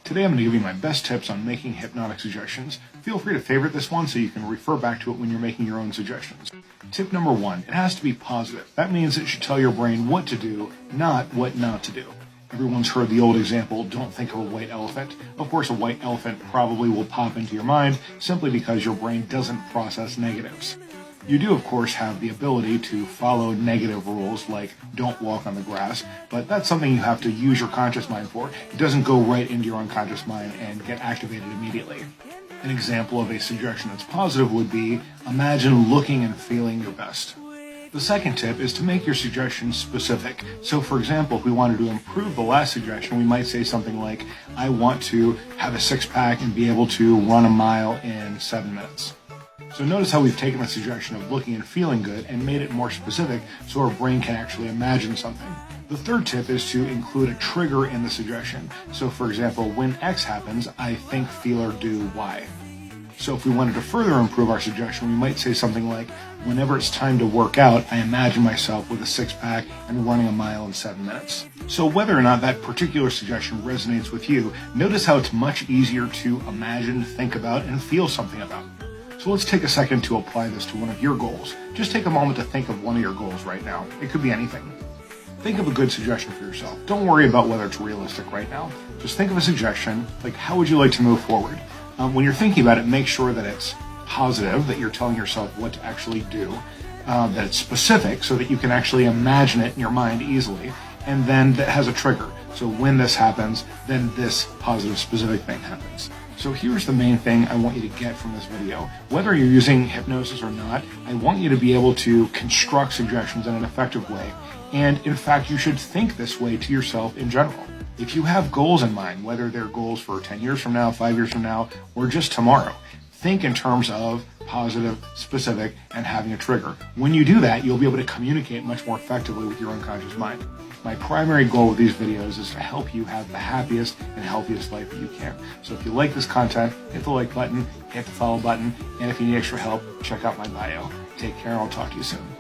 Today I'm going to give you my best tips on making hypnotic suggestions. Feel free to favorite this one so you can refer back to it when you're making your own suggestions. Tip number 1, it has to be positive. That means it should tell your brain what to do, not what not to do. Everyone's heard the old example, don't think of a white elephant. Of course, a white elephant probably will pop into your mind simply because your brain doesn't process negatives. You do, of course, have the ability to follow negative rules like don't walk on the grass, but that's something you have to use your conscious mind for. It doesn't go right into your unconscious mind and get activated immediately. An example of a suggestion that's positive would be, imagine looking and feeling your best. The second tip is to make your suggestions specific. So for example, if we wanted to improve the last suggestion, we might say something like, I want to have a six-pack and be able to run a mile in 7 minutes. So notice how we've taken the suggestion of looking and feeling good and made it more specific so our brain can actually imagine something. The third tip is to include a trigger in the suggestion. So for example, when X happens, I think, feel, or do Y. So if we wanted to further improve our suggestion, we might say something like, whenever it's time to work out, I imagine myself with a six-pack and running a mile in 7 minutes. So whether or not that particular suggestion resonates with you, notice how it's much easier to imagine, think about, and feel something about. So let's take a second to apply this to one of your goals. Just take a moment to think of one of your goals right now. It could be anything. Think of a good suggestion for yourself. Don't worry about whether it's realistic right now. Just think of a suggestion, like how would you like to move forward? When you're thinking about it, make sure that it's positive, that you're telling yourself what to actually do, that it's specific so that you can actually imagine it in your mind easily, and then that has a trigger. So when this happens, then this positive specific thing happens. So here's the main thing I want you to get from this video. Whether you're using hypnosis or not, I want you to be able to construct suggestions in an effective way. And in fact, you should think this way to yourself in general. If you have goals in mind, whether they're goals for 10 years from now, 5 years from now, or just tomorrow, think in terms of positive, specific, and having a trigger. When you do that, you'll be able to communicate much more effectively with your unconscious mind. My primary goal with these videos is to help you have the happiest and healthiest life that you can. So if you like this content, hit the like button, hit the follow button, and if you need extra help, check out my bio. Take care, and I'll talk to you soon.